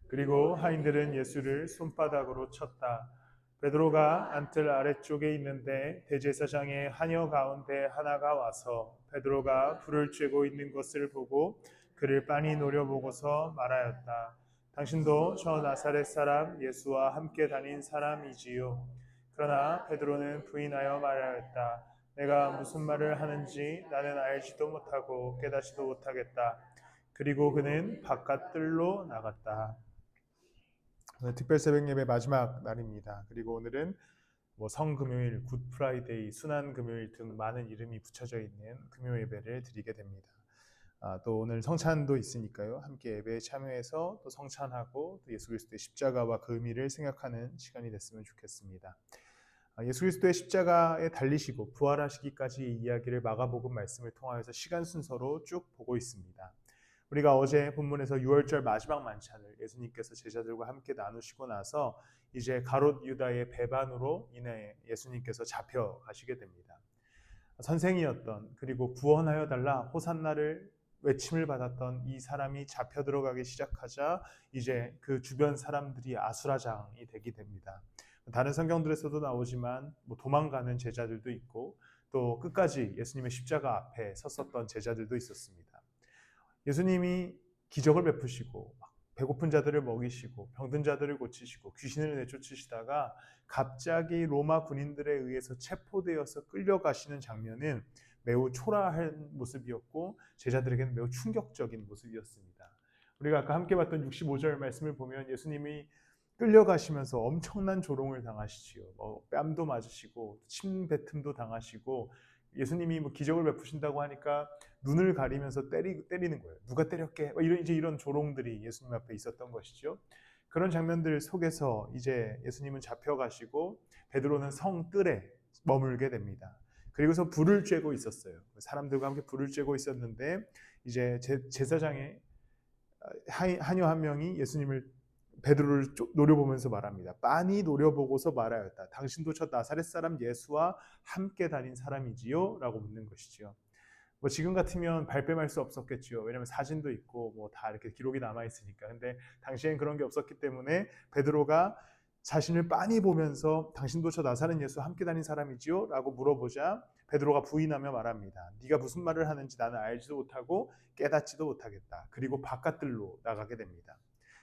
그리고 하인들은 예수를 손바닥으로 쳤다. 베드로가 안뜰 아래쪽에 있는데 대제사장의 하녀 가운데 하나가 와서 베드로가 불을 쬐고 있는 것을 보고 그를 빤히 노려보고서 말하였다. 당신도 저 나사렛 사람 예수와 함께 다닌 사람이지요. 그러나 베드로는 부인하여 말하였다. 내가 무슨 말을 하는지 나는 알지도 못하고 깨닫지도 못하겠다. 그리고 그는 바깥 뜰로 나갔다. 오늘 특별 새벽 예배 마지막 날입니다. 그리고 오늘은 성금요일, 굿 프라이데이, 순환 금요일 등 많은 이름이 붙여져 있는 금요 예배를 드리게 됩니다. 또 오늘 성찬도 있으니까요. 함께 예배에 참여해서 또 성찬하고 또 예수 그리스도의 십자가와 그 의미를 생각하는 시간이 됐으면 좋겠습니다. 예수 그리스도의 십자가에 달리시고 부활하시기까지 이야기를 마가복음 말씀을 통하여서 시간 순서로 쭉 보고 있습니다. 우리가 어제 본문에서 유월절 마지막 만찬을 예수님께서 제자들과 함께 나누시고 나서 이제 가롯 유다의 배반으로 인해 예수님께서 잡혀가시게 됩니다. 선생이었던 그리고 구원하여 달라 호산나를 외침을 받았던 이 사람이 잡혀 들어가기 시작하자 이제 그 주변 사람들이 아수라장이 되게 됩니다. 다른 성경들에서도 나오지만 도망가는 제자들도 있고 또 끝까지 예수님의 십자가 앞에 섰었던 제자들도 있었습니다. 예수님이 기적을 베푸시고 배고픈 자들을 먹이시고 병든 자들을 고치시고 귀신을 내쫓으시다가 갑자기 로마 군인들에 의해서 체포되어서 끌려가시는 장면은 매우 초라한 모습이었고 제자들에게는 매우 충격적인 모습이었습니다. 우리가 아까 함께 봤던 65절 말씀을 보면 예수님이 끌려가시면서 엄청난 조롱을 당하시지요. 뺨도 맞으시고 침뱉음도 당하시고 예수님이 기적을 베푸신다고 하니까 눈을 가리면서 때리는 거예요. 누가 때렸게? 이런 조롱들이 예수님 앞에 있었던 것이죠. 그런 장면들 속에서 이제 예수님은 잡혀가시고 베드로는 성뜰에 머물게 됩니다. 그리고서 불을 쬐고 있었어요. 사람들과 함께 불을 쬐고 있었는데 이제 제사장의 하녀 한 명이 베드로를 노려보면서 말합니다. 빤히 노려보고서 말하였다. 당신도 저 나사렛 사람 예수와 함께 다닌 사람이지요? 라고 묻는 것이지요. 지금 같으면 발뺌할 수 없었겠지요. 왜냐하면 사진도 있고 다 이렇게 기록이 남아 있으니까. 근데 당시엔 그런 게 없었기 때문에 베드로가 자신을 빤히 보면서 당신도 저 나사렛 예수와 함께 다닌 사람이지요? 라고 물어보자 베드로가 부인하며 말합니다. 네가 무슨 말을 하는지 나는 알지도 못하고 깨닫지도 못하겠다. 그리고 바깥들로 나가게 됩니다.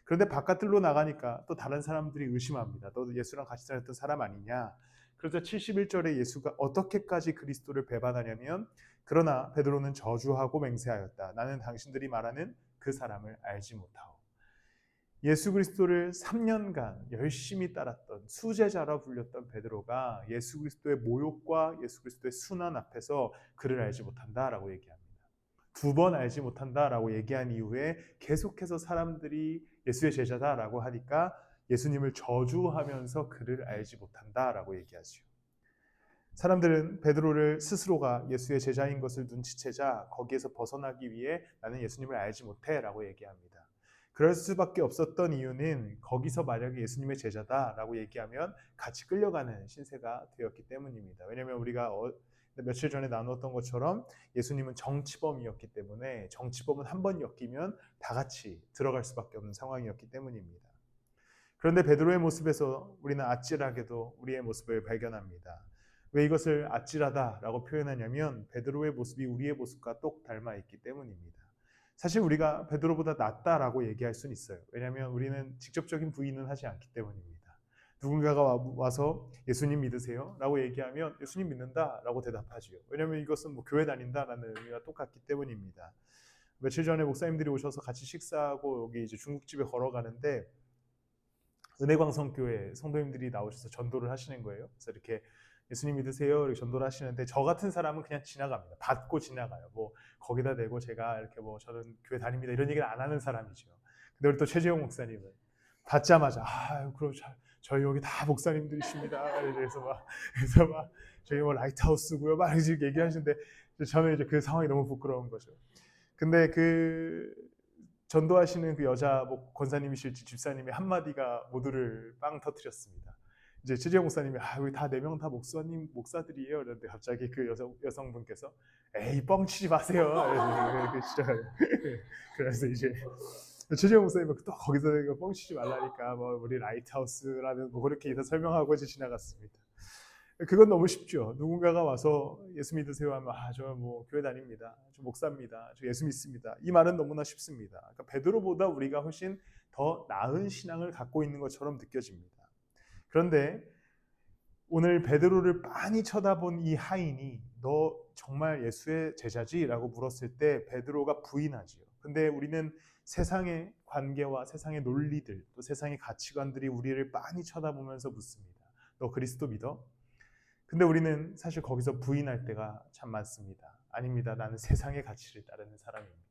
그런데 바깥들로 나가니까 또 다른 사람들이 의심합니다. 너 예수랑 같이 다녔던 사람 아니냐? 그래서 71절에 예수가 어떻게까지 그리스도를 배반하냐면 그러나 베드로는 저주하고 맹세하였다. 나는 당신들이 말하는 그 사람을 알지 못하오. 예수 그리스도를 3년간 열심히 따랐던 수제자라 불렸던 베드로가 예수 그리스도의 모욕과 예수 그리스도의 순환 앞에서 그를 알지 못한다라고 얘기합니다. 2번 알지 못한다라고 얘기한 이후에 계속해서 사람들이 예수의 제자다라고 하니까 예수님을 저주하면서 그를 알지 못한다라고 얘기하죠. 사람들은 베드로를 스스로가 예수의 제자인 것을 눈치채자 거기에서 벗어나기 위해 나는 예수님을 알지 못해라고 얘기합니다. 그럴 수밖에 없었던 이유는 거기서 만약에 예수님의 제자다라고 얘기하면 같이 끌려가는 신세가 되었기 때문입니다. 왜냐하면 우리가 며칠 전에 나누었던 것처럼 예수님은 정치범이었기 때문에 정치범은 한 번 엮이면 다 같이 들어갈 수밖에 없는 상황이었기 때문입니다. 그런데 베드로의 모습에서 우리는 아찔하게도 우리의 모습을 발견합니다. 왜 이것을 아찔하다라고 표현하냐면 베드로의 모습이 우리의 모습과 똑 닮아 있기 때문입니다. 사실 우리가 베드로보다 낫다라고 얘기할 수는 있어요. 왜냐하면 우리는 직접적인 부인은 하지 않기 때문입니다. 누군가가 와서 예수님 믿으세요? 라고 얘기하면 예수님 믿는다라고 대답하지요. 왜냐하면 이것은 교회 다닌다라는 의미와 똑같기 때문입니다. 며칠 전에 목사님들이 오셔서 같이 식사하고 여기 이제 중국집에 걸어가는데 은혜광성교회 성도님들이 나오셔서 전도를 하시는 거예요. 그래서 이렇게 예수님 믿으세요? 이렇게 전도를 하시는데 저 같은 사람은 그냥 지나갑니다. 받고 지나가요. 거기다 대고 제가 이렇게 저는 교회 다닙니다 이런 얘기를 안 하는 사람이죠. 근데 우리 또 최재용 목사님은 받자마자 그럼 저희 여기 다 목사님들이십니다. 그래서 막 저희 라이트하우스고요. 막 이렇게 얘기하시는데 저는 이제 그 상황이 너무 부끄러운 거죠. 근데 그 전도하시는 그 여자 권사님이실지 집사님의 한마디가 모두를 빵 터뜨렸습니다. 이제 최재형 목사님이 우리 다 4명 다 목사들이에요. 그런데 갑자기 그 여성분께서 에이 뻥치지 마세요. 그래서 이제 최재형 목사님은 또 거기서 내가 뻥치지 말라니까 뭐 우리 라이트하우스라는 뭐 그렇게 해서 설명하고 이제 지나갔습니다. 그건 너무 쉽죠. 누군가가 와서 예수 믿으세요 하면 저 뭐 교회 다닙니다. 저 목사입니다. 저 예수 믿습니다. 이 말은 너무나 쉽습니다. 그러니까 베드로보다 우리가 훨씬 더 나은 신앙을 갖고 있는 것처럼 느껴집니다. 그런데 오늘 베드로를 빤히 쳐다본 이 하인이 너 정말 예수의 제자지? 라고 물었을 때 베드로가 부인하지요. 근데 우리는 세상의 관계와 세상의 논리들 또 세상의 가치관들이 우리를 빤히 쳐다보면서 묻습니다. 너 그리스도 믿어? 근데 우리는 사실 거기서 부인할 때가 참 많습니다. 아닙니다. 나는 세상의 가치를 따르는 사람입니다.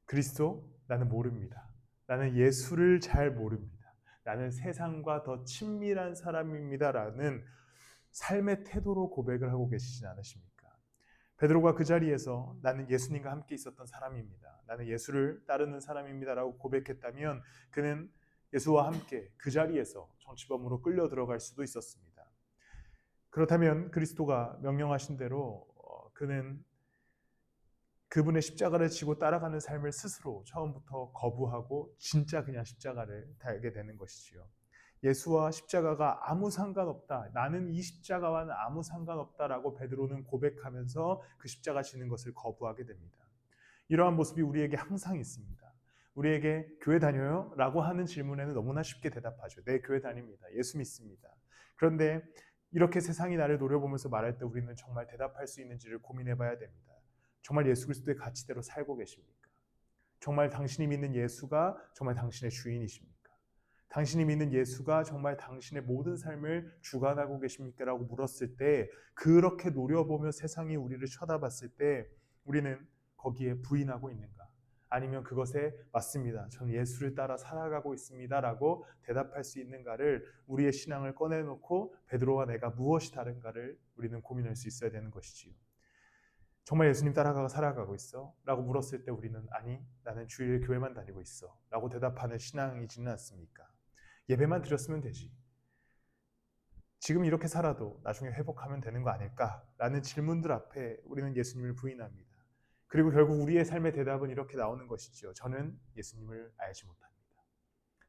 그리스도? 나는 모릅니다. 나는 예수를 잘 모릅니다. 나는 세상과 더 친밀한 사람입니다라는 삶의 태도로 고백을 하고 계시진 않으십니까? 베드로가 그 자리에서 나는 예수님과 함께 있었던 사람입니다. 나는 예수를 따르는 사람입니다라고 고백했다면 그는 예수와 함께 그 자리에서 정치범으로 끌려 들어갈 수도 있었습니다. 그렇다면 그리스도가 명령하신 대로 그는 그분의 십자가를 지고 따라가는 삶을 스스로 처음부터 거부하고 진짜 그냥 십자가를 달게 되는 것이지요. 예수와 십자가가 아무 상관없다. 나는 이 십자가와는 아무 상관없다라고 베드로는 고백하면서 그 십자가 지는 것을 거부하게 됩니다. 이러한 모습이 우리에게 항상 있습니다. 우리에게 교회 다녀요? 라고 하는 질문에는 너무나 쉽게 대답하죠. 네, 교회 다닙니다. 예수 믿습니다. 그런데 이렇게 세상이 나를 노려보면서 말할 때 우리는 정말 대답할 수 있는지를 고민해 봐야 됩니다. 정말 예수 그리스도의 가치대로 살고 계십니까? 정말 당신이 믿는 예수가 정말 당신의 주인이십니까? 당신이 믿는 예수가 정말 당신의 모든 삶을 주관하고 계십니까? 라고 물었을 때 그렇게 노려보며 세상이 우리를 쳐다봤을 때 우리는 거기에 부인하고 있는가? 아니면 그것에 맞습니다. 저는 예수를 따라 살아가고 있습니다. 라고 대답할 수 있는가를 우리의 신앙을 꺼내놓고 베드로와 내가 무엇이 다른가를 우리는 고민할 수 있어야 되는 것이지요. 정말 예수님 따라가고 살아가고 있어? 라고 물었을 때 우리는 아니, 나는 주일 교회만 다니고 있어. 라고 대답하는 신앙이지는 않습니까? 예배만 드렸으면 되지. 지금 이렇게 살아도 나중에 회복하면 되는 거 아닐까? 라는 질문들 앞에 우리는 예수님을 부인합니다. 그리고 결국 우리의 삶의 대답은 이렇게 나오는 것이죠. 저는 예수님을 알지 못합니다.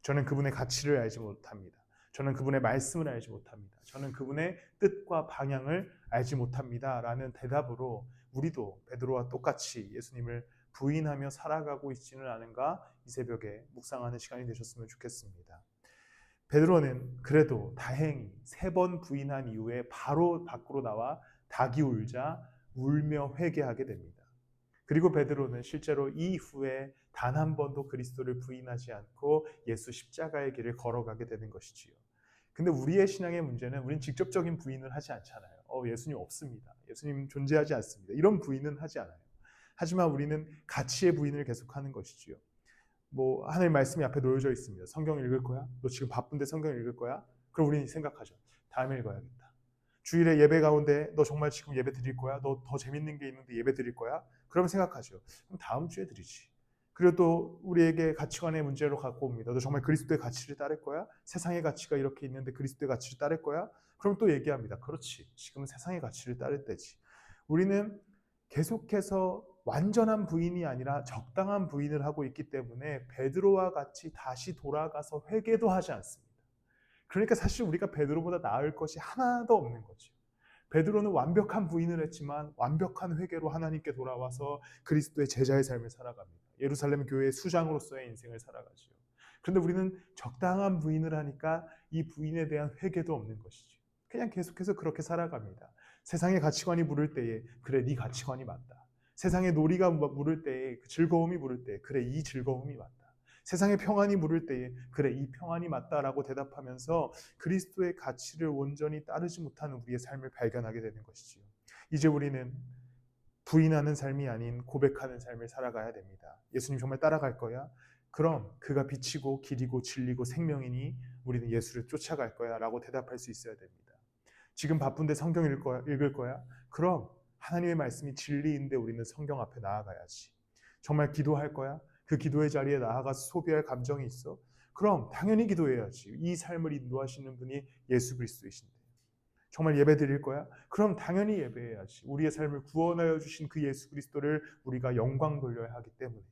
저는 그분의 가치를 알지 못합니다. 저는 그분의 말씀을 알지 못합니다. 저는 그분의 뜻과 방향을 알지 못합니다. 라는 대답으로 우리도 베드로와 똑같이 예수님을 부인하며 살아가고 있지는 않은가 이 새벽에 묵상하는 시간이 되셨으면 좋겠습니다. 베드로는 그래도 다행히 3번 부인한 이후에 바로 밖으로 나와 닭이 울며 회개하게 됩니다. 그리고 베드로는 실제로 이후에 단 한 번도 그리스도를 부인하지 않고 예수 십자가의 길을 걸어가게 되는 것이지요. 근데 우리의 신앙의 문제는 우리는 직접적인 부인을 하지 않잖아요. 예수님 없습니다. 예수님 존재하지 않습니다. 이런 부인은 하지 않아요. 하지만 우리는 가치의 부인을 계속하는 것이지요. 하나님 말씀이 앞에 놓여져 있습니다. 성경 읽을 거야? 너 지금 바쁜데 성경 읽을 거야? 그럼 우리는 생각하죠. 다음에 읽어야겠다. 주일에 예배 가운데 너 정말 지금 예배 드릴 거야? 너 더 재밌는 게 있는데 예배 드릴 거야? 그러면 생각하죠. 그럼 다음 주에 드리지. 그리고 또 우리에게 가치관의 문제로 갖고 옵니다. 너 정말 그리스도의 가치를 따를 거야? 세상의 가치가 이렇게 있는데 그리스도의 가치를 따를 거야? 그럼 또 얘기합니다. 그렇지. 지금은 세상의 가치를 따를 때지. 우리는 계속해서 완전한 부인이 아니라 적당한 부인을 하고 있기 때문에 베드로와 같이 다시 돌아가서 회개도 하지 않습니다. 그러니까 사실 우리가 베드로보다 나을 것이 하나도 없는 거죠. 베드로는 완벽한 부인을 했지만 완벽한 회개로 하나님께 돌아와서 그리스도의 제자의 삶을 살아갑니다. 예루살렘 교회의 수장으로서의 인생을 살아가죠. 그런데 우리는 적당한 부인을 하니까 이 부인에 대한 회개도 없는 것이죠. 그냥 계속해서 그렇게 살아갑니다. 세상의 가치관이 물을 때에 그래 네 가치관이 맞다. 세상의 놀이가 물을 때에 그 즐거움이 물을 때에 그래 이 즐거움이 맞다. 세상의 평안이 물을 때에 그래 이 평안이 맞다라고 대답하면서 그리스도의 가치를 온전히 따르지 못하는 우리의 삶을 발견하게 되는 것이지요. 이제 우리는 부인하는 삶이 아닌 고백하는 삶을 살아가야 됩니다. 예수님 정말 따라갈 거야? 그럼 그가 빛이고 길이고 진리고 생명이니 우리는 예수를 쫓아갈 거야 라고 대답할 수 있어야 됩니다. 지금 바쁜데 성경 읽을 거야? 그럼 하나님의 말씀이 진리인데 우리는 성경 앞에 나아가야지. 정말 기도할 거야? 그 기도의 자리에 나아가서 소비할 감정이 있어? 그럼 당연히 기도해야지. 이 삶을 인도하시는 분이 예수 그리스도이신데. 정말 예배 드릴 거야? 그럼 당연히 예배해야지. 우리의 삶을 구원하여 주신 그 예수 그리스도를 우리가 영광 돌려야 하기 때문에.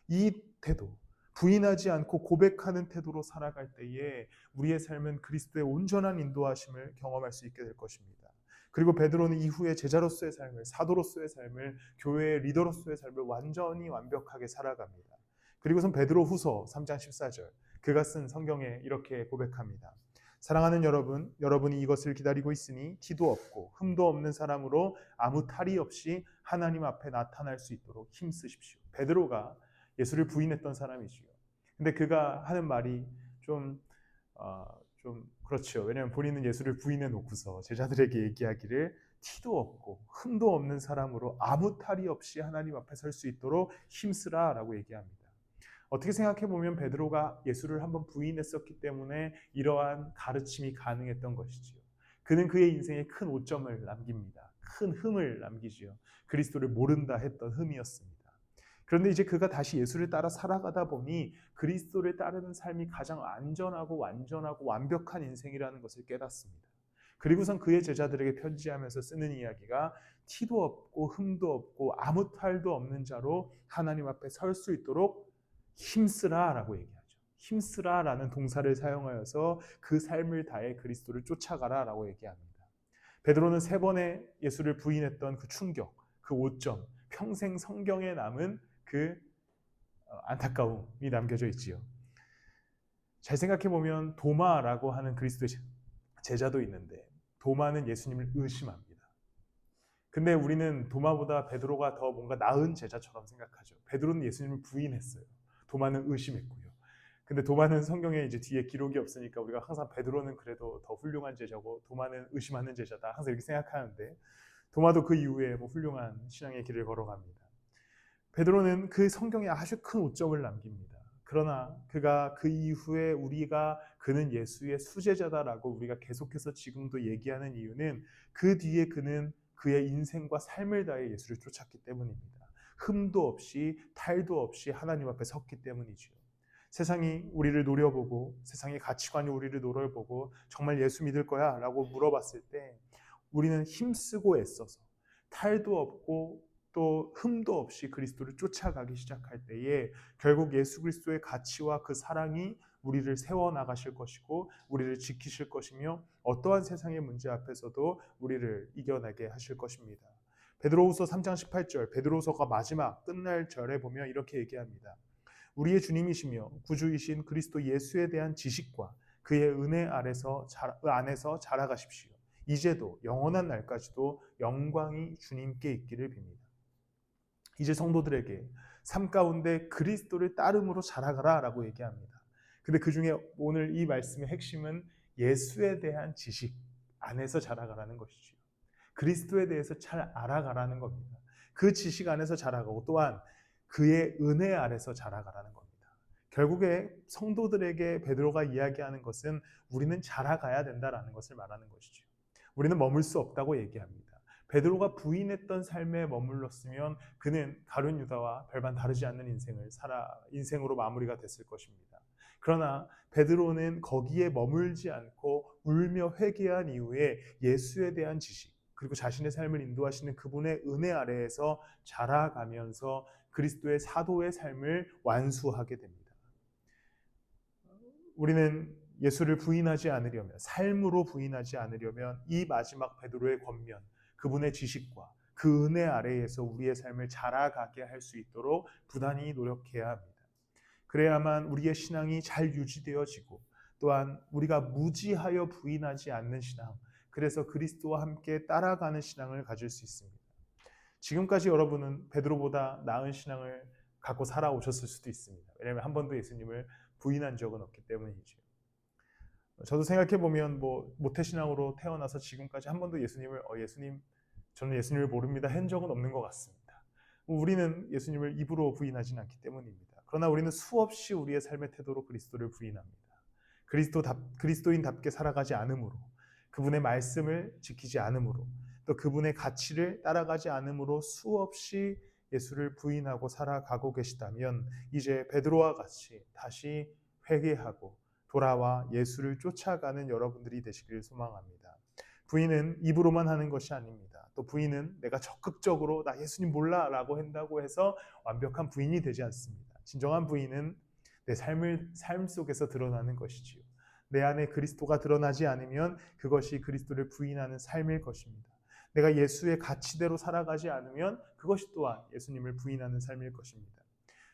이 태도, 부인하지 않고 고백하는 태도로 살아갈 때에 우리의 삶은 그리스도의 온전한 인도하심을 경험할 수 있게 될 것입니다. 그리고 베드로는 이후에 제자로서의 삶을, 사도로서의 삶을, 교회의 리더로서의 삶을 완전히 완벽하게 살아갑니다. 그리고선 베드로후서 3장 14절, 그가 쓴 성경에 이렇게 고백합니다. 사랑하는 여러분, 여러분이 이것을 기다리고 있으니 티도 없고 흠도 없는 사람으로 아무 탈이 없이 하나님 앞에 나타날 수 있도록 힘쓰십시오. 베드로가 예수를 부인했던 사람이지요. 근데 그가 하는 말이 좀 그렇죠. 왜냐하면 본인은 예수를 부인해 놓고서 제자들에게 얘기하기를 티도 없고 흠도 없는 사람으로 아무 탈이 없이 하나님 앞에 설 수 있도록 힘쓰라라고 얘기합니다. 어떻게 생각해 보면 베드로가 예수를 한번 부인했었기 때문에 이러한 가르침이 가능했던 것이지요. 그는 그의 인생에 큰 오점을 남깁니다. 큰 흠을 남기지요. 그리스도를 모른다 했던 흠이었습니다. 그런데 이제 그가 다시 예수를 따라 살아가다 보니 그리스도를 따르는 삶이 가장 안전하고 완전하고 완벽한 인생이라는 것을 깨닫습니다. 그리고선 그의 제자들에게 편지하면서 쓰는 이야기가 티도 없고 흠도 없고 아무 탈도 없는 자로 하나님 앞에 설 수 있도록 힘쓰라라고 얘기하죠. 힘쓰라라는 동사를 사용하여서 그 삶을 다해 그리스도를 쫓아가라라고 얘기합니다. 베드로는 3번의 예수를 부인했던 그 충격, 그 오점, 평생 성경에 남은 그 안타까움이 남겨져 있지요. 잘 생각해 보면 도마라고 하는 그리스도의 제자도 있는데 도마는 예수님을 의심합니다. 근데 우리는 도마보다 베드로가 더 뭔가 나은 제자처럼 생각하죠. 베드로는 예수님을 부인했어요. 도마는 의심했고요. 근데 도마는 성경에 이제 뒤에 기록이 없으니까 우리가 항상 베드로는 그래도 더 훌륭한 제자고 도마는 의심하는 제자다 항상 이렇게 생각하는데 도마도 그 이후에 훌륭한 신앙의 길을 걸어갑니다. 베드로는 그 성경에 아주 큰 오점을 남깁니다. 그러나 그가 그 이후에 그는 예수의 수제자다라고 우리가 계속해서 지금도 얘기하는 이유는 그 뒤에 그는 그의 인생과 삶을 다해 예수를 쫓았기 때문입니다. 흠도 없이 탈도 없이 하나님 앞에 섰기 때문이죠. 세상이 우리를 노려보고 세상의 가치관이 우리를 노려보고 정말 예수 믿을 거야? 라고 물어봤을 때 우리는 힘쓰고 애써서 탈도 없고 또 흠도 없이 그리스도를 쫓아가기 시작할 때에 결국 예수 그리스도의 가치와 그 사랑이 우리를 세워나가실 것이고 우리를 지키실 것이며 어떠한 세상의 문제 앞에서도 우리를 이겨내게 하실 것입니다. 베드로후서 3장 18절 베드로서가 마지막 끝날 절에 보면 이렇게 얘기합니다. 우리의 주님이시며 구주이신 그리스도 예수에 대한 지식과 그의 은혜 안에서 자라가십시오. 이제도 영원한 날까지도 영광이 주님께 있기를 빕니다. 이제 성도들에게 삶 가운데 그리스도를 따름으로 자라가라 라고 얘기합니다. 근데 그 중에 오늘 이 말씀의 핵심은 예수에 대한 지식 안에서 자라가라는 것이죠. 그리스도에 대해서 잘 알아가라는 겁니다. 그 지식 안에서 자라가고 또한 그의 은혜 아래서 자라가라는 겁니다. 결국에 성도들에게 베드로가 이야기하는 것은 우리는 자라가야 된다라는 것을 말하는 것이죠. 우리는 머물 수 없다고 얘기합니다. 베드로가 부인했던 삶에 머물렀으면 그는 가룟 유다와 별반 다르지 않는 인생으로 마무리가 됐을 것입니다. 그러나 베드로는 거기에 머물지 않고 울며 회개한 이후에 예수에 대한 지식 그리고 자신의 삶을 인도하시는 그분의 은혜 아래에서 자라가면서 그리스도의 사도의 삶을 완수하게 됩니다. 우리는 예수를 부인하지 않으려면 삶으로 부인하지 않으려면 이 마지막 베드로의 권면 그분의 지식과 그 은혜 아래에서 우리의 삶을 자라가게 할 수 있도록 부단히 노력해야 합니다. 그래야만 우리의 신앙이 잘 유지되어지고 또한 우리가 무지하여 부인하지 않는 신앙 그래서 그리스도와 함께 따라가는 신앙을 가질 수 있습니다. 지금까지 여러분은 베드로보다 나은 신앙을 갖고 살아오셨을 수도 있습니다. 왜냐하면 한 번도 예수님을 부인한 적은 없기 때문이죠. 저도 생각해보면 모태신앙으로 태어나서 지금까지 한 번도 저는 예수님을 모릅니다 한 적은 없는 것 같습니다. 우리는 예수님을 입으로 부인하지는 않기 때문입니다. 그러나 우리는 수없이 우리의 삶의 태도로 그리스도를 부인합니다. 그리스도인답게 살아가지 않으므로 그분의 말씀을 지키지 않으므로 또 그분의 가치를 따라가지 않으므로 수없이 예수를 부인하고 살아가고 계시다면 이제 베드로와 같이 다시 회개하고 돌아와 예수를 쫓아가는 여러분들이 되시길 소망합니다. 부인은 입으로만 하는 것이 아닙니다. 또 부인은 내가 적극적으로 나 예수님 몰라 라고 한다고 해서 완벽한 부인이 되지 않습니다. 진정한 부인은 내 삶 속에서 드러나는 것이지요. 내 안에 그리스도가 드러나지 않으면 그것이 그리스도를 부인하는 삶일 것입니다. 내가 예수의 가치대로 살아가지 않으면 그것이 또한 예수님을 부인하는 삶일 것입니다.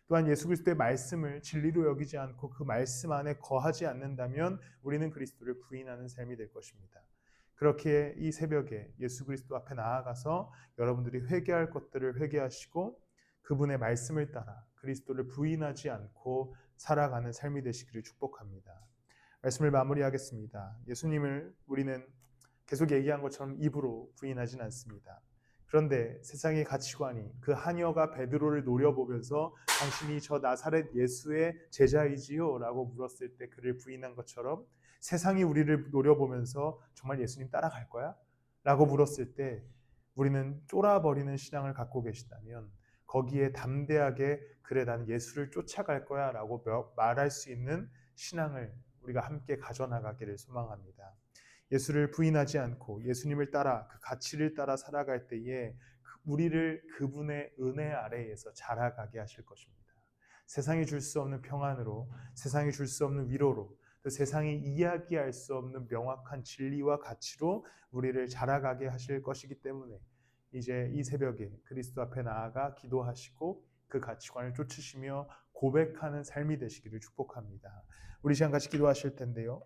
또한 예수 그리스도의 말씀을 진리로 여기지 않고 그 말씀 안에 거하지 않는다면 우리는 그리스도를 부인하는 삶이 될 것입니다. 그렇게 이 새벽에 예수 그리스도 앞에 나아가서 여러분들이 회개할 것들을 회개하시고 그분의 말씀을 따라 그리스도를 부인하지 않고 살아가는 삶이 되시기를 축복합니다. 말씀을 마무리하겠습니다. 예수님을 우리는 계속 얘기한 것처럼 입으로 부인하진 않습니다. 그런데 세상의 가치관이 그 하녀가 베드로를 노려보면서 당신이 저 나사렛 예수의 제자이지요? 라고 물었을 때 그를 부인한 것처럼 세상이 우리를 노려보면서 정말 예수님 따라갈 거야? 라고 물었을 때 우리는 쫄아버리는 신앙을 갖고 계시다면 거기에 담대하게 그래 난 예수를 쫓아갈 거야 라고 말할 수 있는 신앙을 우리가 함께 가져나가기를 소망합니다. 예수를 부인하지 않고 예수님을 따라 그 가치를 따라 살아갈 때에 우리를 그분의 은혜 아래에서 자라가게 하실 것입니다. 세상이 줄 수 없는 평안으로, 세상이 줄 수 없는 위로로, 또 세상이 이야기할 수 없는 명확한 진리와 가치로 우리를 자라가게 하실 것이기 때문에 이제 이 새벽에 그리스도 앞에 나아가 기도하시고 그 가치관을 쫓으시며 고백하는 삶이 되시기를 축복합니다. 우리 시간 같이 기도하실 텐데요.